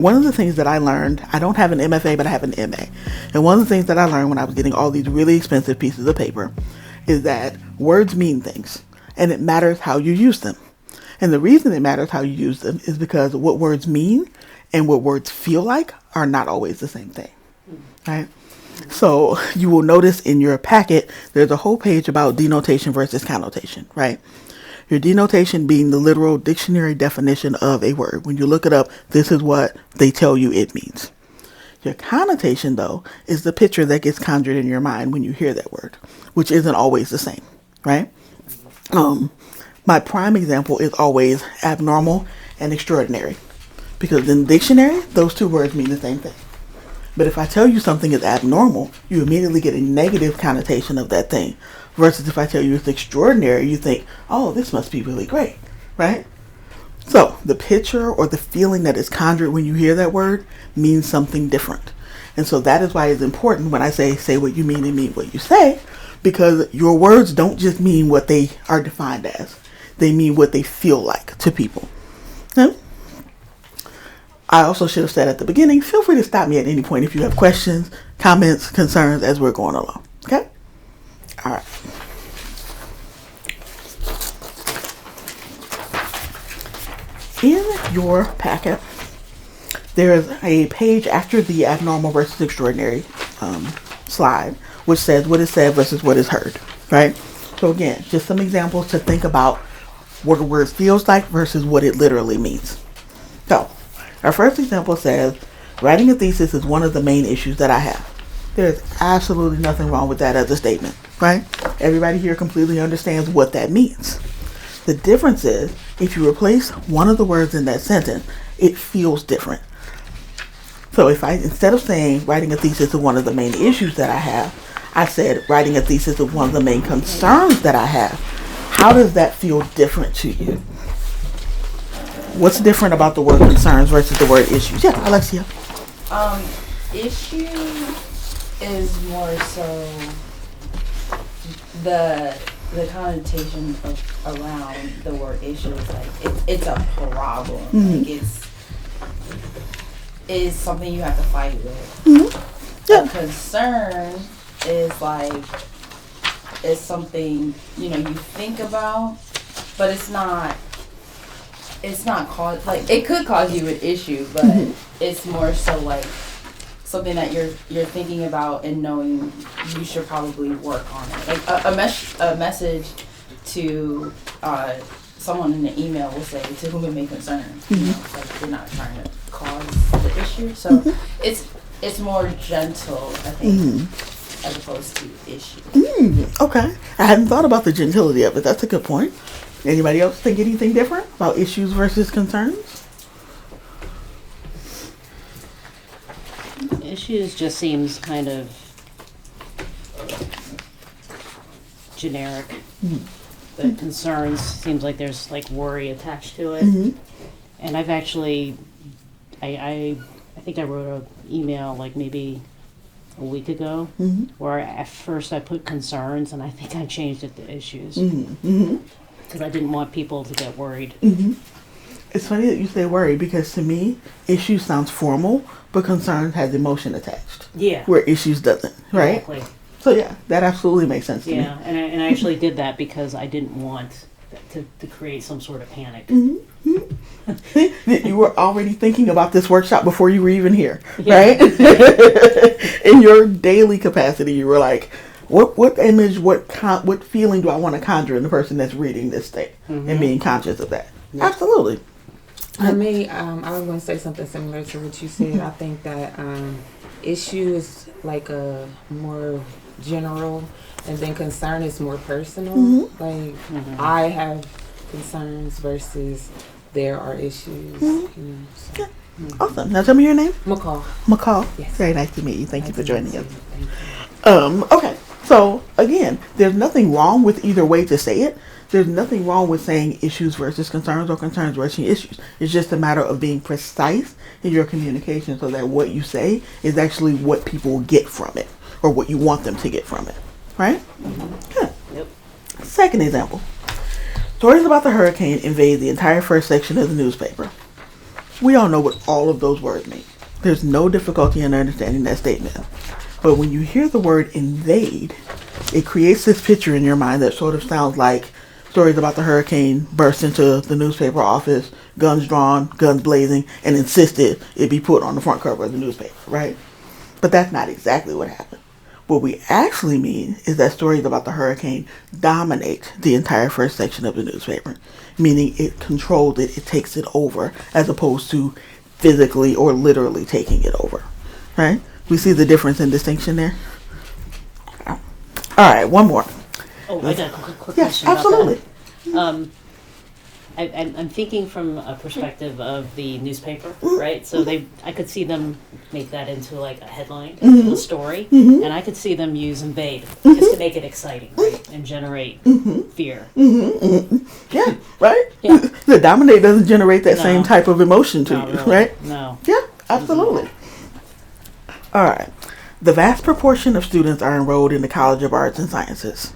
One of the things that I learned, I don't have an MFA, but I have an MA. And one of the things that I learned when I was getting all these really expensive pieces of paper is that words mean things, and it matters how you use them. And the reason it matters how you use them is because what words mean and what words feel like are not always the same thing, right? So you will notice in your packet, there's a whole page about denotation versus connotation, right? Your denotation being the literal dictionary definition of a word. When you look it up, this is what they tell you it means. Your connotation, though, is the picture that gets conjured in your mind when you hear that word, which isn't always the same, right? My prime example is always abnormal and extraordinary, because in the dictionary, those two words mean the same thing. But if I tell you something is abnormal, you immediately get a negative connotation of that thing. Versus if I tell you it's extraordinary, you think, oh, this must be really great, right? So the picture or the feeling that is conjured when you hear that word means something different. And so that is why it's important when I say what you mean and mean what you say, because your words don't just mean what they are defined as. They mean what they feel like to people. Okay? I also should have said at the beginning, feel free to stop me at any point if you have questions, comments, concerns as we're going along. Okay? All right. In your packet, there is a page after the abnormal versus extraordinary slide, which says what is said versus what is heard, right? So again, just some examples to think about what a word feels like versus what it literally means. So, our first example says, writing a thesis is one of the main issues that I have. There's absolutely nothing wrong with that as a statement, right? Everybody here completely understands what that means. The difference is, if you replace one of the words in that sentence, it feels different. So if instead of saying writing a thesis is one of the main issues that I have, I said writing a thesis is one of the main concerns that I have. How does that feel different to you? What's different about the word concerns versus the word issues? Yeah, Alexia. Issue is more so the connotation around the word issue is like it's a problem. Mm-hmm. Like it's something you have to fight with. Mm-hmm. Yeah. A concern is like it's something you think about, but it's not cause like it could cause you an issue, but it's more so like something that you're thinking about and knowing you should probably work on it. Like a message to someone in the email will say, to whom it may concern. It's like you're not trying to cause the issue. So it's more gentle, I think, as opposed to issue. Okay. I hadn't thought about the gentility of it. That's a good point. Anybody else think anything different about issues versus concerns? Issues just seems kind of generic. But concerns seems like there's like worry attached to it. And I've actually, I think I wrote an email like maybe a week ago where at first I put concerns and I think I changed it to issues. Because I didn't want people to get worried. It's funny that you say worry, because to me, issues sounds formal, but concern has emotion attached. Yeah. Where issues doesn't, right? Exactly. So yeah, that absolutely makes sense to me. Yeah, and I actually did that because I didn't want to create some sort of panic. You were already thinking about this workshop before you were even here, right? In your daily capacity, you were like, what image, what feeling do I want to conjure in the person that's reading this thing, and being conscious of that. Yeah. Absolutely. For me, I was going to say something similar to what you said. I think that issue is like a more general, and then concern is more personal. Like I have concerns versus there are issues. So. Awesome. Now tell me your name. McCall. Yes. Very nice to meet you. Thank you for joining us. Okay. So again, there's nothing wrong with either way to say it. There's nothing wrong with saying issues versus concerns or concerns versus issues. It's just a matter of being precise in your communication so that what you say is actually what people get from it, or what you want them to get from it. Right? Good. Yep. Second example. Stories about the hurricane invade the entire first section of the newspaper. We all know what all of those words mean. There's no difficulty in understanding that statement. But when you hear the word invade, it creates this picture in your mind that sort of sounds like stories about the hurricane burst into the newspaper office, guns drawn, guns blazing, and insisted it be put on the front cover of the newspaper, right? But that's not exactly what happened. What we actually mean is that stories about the hurricane dominate the entire first section of the newspaper, meaning it controls it, it takes it over, as opposed to physically or literally taking it over, right? We see the difference and distinction there? All right, one more. Oh, I got a quick Yes, question absolutely. about that. I'm thinking from a perspective of the newspaper, right? So I could see them make that into like a headline, a story, and I could see them use invade just to make it exciting, right, and generate fear. Yeah, right? Yeah. The dominate doesn't generate that No. same type of emotion to Not you, really. right? No. Yeah, absolutely. All right. The vast proportion of students are enrolled in the College of Arts and Sciences.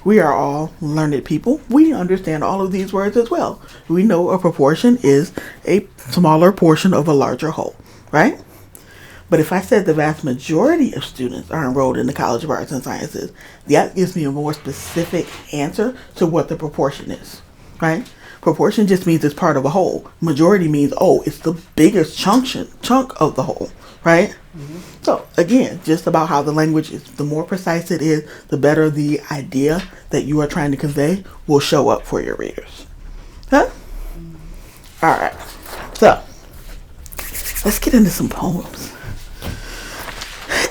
We are all learned people. We understand all of these words as well. We know a proportion is a smaller portion of a larger whole, right? But if I said the vast majority of students are enrolled in the College of Arts and Sciences, that gives me a more specific answer to what the proportion is, right? Proportion just means it's part of a whole. Majority means, oh, it's the biggest chunk of the whole, right? So again, just about how the language is, the more precise it is, the better the idea that you are trying to convey will show up for your readers. Huh? All right. So let's get into some poems.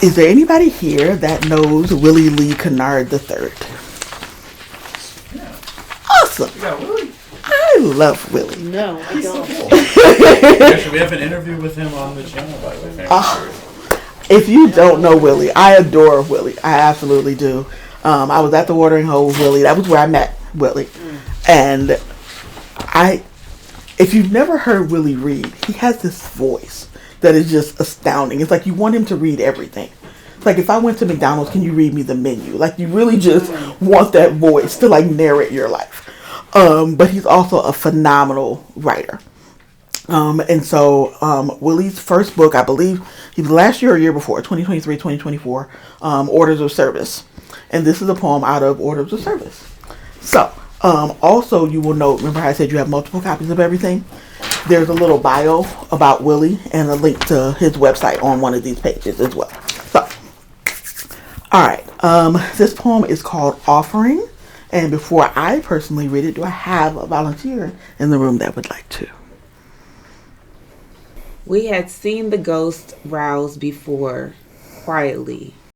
Is there anybody here that knows Willie Lee Kennard III? Yeah. Awesome. You got Willie. I love Willie. No, I He's so don't. cool. Actually, we have an interview with him on the channel, by the way. If you don't know Willie, I adore Willie. I absolutely do. I was at the watering hole with Willie. That was where I met Willie. And if you've never heard Willie read, he has this voice that is just astounding. It's like you want him to read everything. It's like if I went to McDonald's, can you read me the menu? Like you really just want that voice to like narrate your life. But he's also a phenomenal writer. And so Willie's first book, I believe, he was last year or year before, 2023, 2024, Orders of Service. And this is a poem out of Orders of Service. So, also you will note, remember how I said you have multiple copies of everything? There's a little bio about Willie and a link to his website on one of these pages as well. So, alright, this poem is called Offering. And before I personally read it, do I have a volunteer in the room that would like to? We had seen the ghost rouse before, quietly,